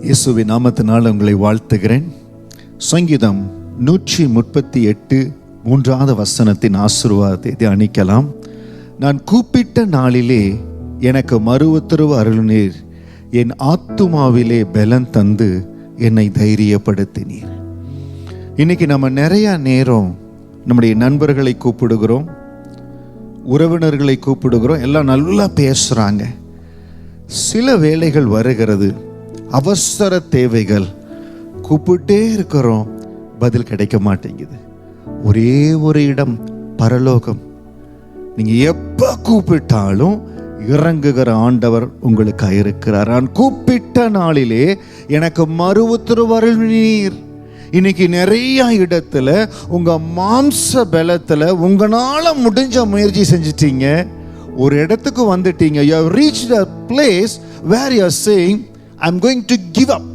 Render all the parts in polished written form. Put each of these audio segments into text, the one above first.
இயேசுவின் நாமத்தினால் உங்களை வாழ்த்துகிறேன். சங்கீதம் 138 3வது வசனத்தின் ஆசீர்வாதத்தை தியானிக்கலாம். நான் கூப்பிட்ட நாளிலே எனக்கு மறு உத்தரவு அருளினீர், என் ஆத்துமாவிலே பலன் தந்து என்னை தைரியப்படுத்தினீர். இன்னைக்கு நம்ம நிறைய நேரம் நம்முடைய நண்பர்களை கூப்பிடுகிறோம், உறவினர்களை கூப்பிடுகிறோம், எல்லாம் நல்லா பேசுகிறாங்க. சில வேளைகள் வருகிறது, அவசர தேவைகள், கூப்பிட்டே இருக்கிறோம், பதில் கிடைக்க மாட்டேங்குது. ஒரே ஒரு இடம் பரலோகம். நீங்கள் எப்போ கூப்பிட்டாலும் இறங்குகிற ஆண்டவர் உங்களுக்காக இருக்கிறார். நான் கூப்பிட்ட நாளிலே எனக்கு மறு உத்தரவு அருளினீர். இன்னைக்கு நிறைய இடத்துல உங்க மாம்ச பலத்துல உங்களால முடிஞ்ச முயற்சி செஞ்சிட்டீங்க, ஒரு இடத்துக்கு வந்துட்டீங்க. You have reached a place where you are saying, I'm going to give up.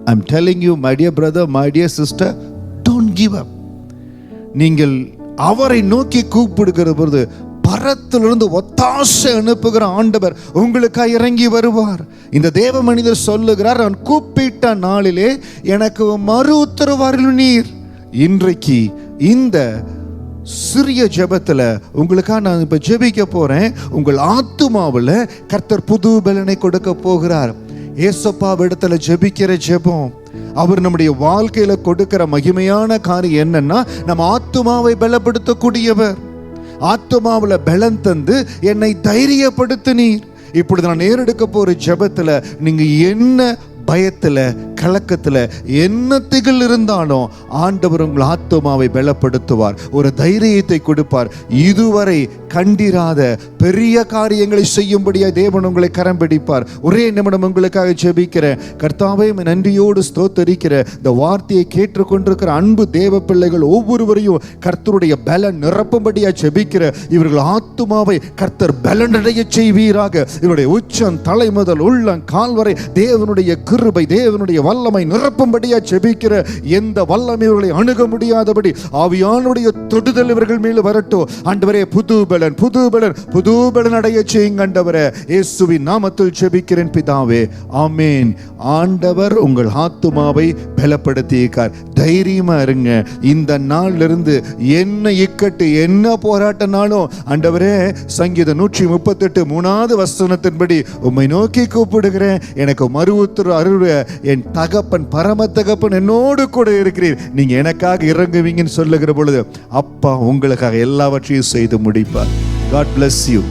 I'm telling you, my dear brother, my dear sister, don't give up. நீங்கள் அவரை நோக்கி கூப்பிடுகிற பொழுது பரத்திலிருந்து ஒத்தாசை அனுப்புகிற ஆண்டவர் உங்களுக்காக இறங்கி வருவார். இந்த தேவ மனிதர் சொல்லுகிறார், நான் கூப்பிட்ட நாளிலே எனக்கு மறு உத்தரவு அருளினீர். இன்றைக்கு இந்த சிறிய ஜெபத்துல உங்களுக்காக நான் இப்ப ஜெபிக்க போறேன். உங்கள் ஆத்துமாவில் கர்த்தர் புது பலனை கொடுக்க போகிறார். ஏசப்பாவிடத்துல ஜெபிக்கிற ஜெபம், அவர் நம்முடைய வாழ்க்கையில கொடுக்கிற மகிமையான காரியம் என்னன்னா, நம்ம ஆத்துமாவை பலப்படுத்தக்கூடியவர். ஆத்துமாவில் பலன் தந்து என்னை தைரியப்படுத்தினீர். இப்பொழுது நான் ஏறெடுக்க போற ஜெபத்துல நீங்க என்ன பயத்துல, கலக்கத்துல, என்ன திகில் இருந்தாலும் ஆண்டவர் உங்கள் ஆத்துமாவை பலப்படுத்துவார், ஒரு தைரியத்தை கொடுப்பார். இதுவரை கண்டிராத பெரிய காரியங்களை செய்யும்படியா தேவன் உங்களை கரம் பிடிப்பார். ஒரே நிமிடம் உங்களுக்காக ஜெபிக்கிறேன். கர்த்தாவே, நன்றியோடு ஸ்தோத்தரிக்கிற இந்த வார்த்தையை கேட்டுக்கொண்டிருக்கிற அன்பு தேவ பிள்ளைகள் ஒவ்வொருவரையும் கர்த்தருடைய பலன் நிரப்பும்படியா ஜெபிக்கிற. இவர்கள் ஆத்துமாவை கர்த்தர் பலனடைய செய்வீராக. இவருடைய உச்சம் தலை முதல் உள்ளம் கால் வரை தேவனுடைய கிருபை, தேவனுடைய வல்லமை நிரப்பும்படியா ஜெபிக்கிற. எந்த வல்லமை இவர்களை அணுக முடியாதபடி ஆவியானுடைய தொடுதல் இவர்கள் மேல் வரட்டும். ஆண்டவரே, புது பலன், புது பலன், புது பலன் அடைய செய்யுங்க ஆண்டவரே. இயேசுவின் நாமத்தில் ஜெபிக்கிறேன் பிதாவே, ஆமென். ஆண்டவர் உங்கள் ஆத்துமாவை பலப்படுத்தியிருக்கார். தைரியமா இருங்க. இந்த நாள்ல இருந்து என்ன இக்கட்டு, என்ன போராட்டனாலும் ஆண்டவரே, சங்கீதம் 138 3வது வசனத்தின்படி உம்மை நோக்கி கூப்பிடுகிறேன், எனக்கு மறு உத்தரவு அருள். என் தகப்பன், பரம தகப்பன் என்னோடு கூட இருக்கிறீர், நீங்க எனக்காக இறங்குவீங்கன்னு சொல்லுகிற பொழுது அப்பா உங்களுக்காக எல்லாவற்றையும் செய்து முடிப்பார். God bless you.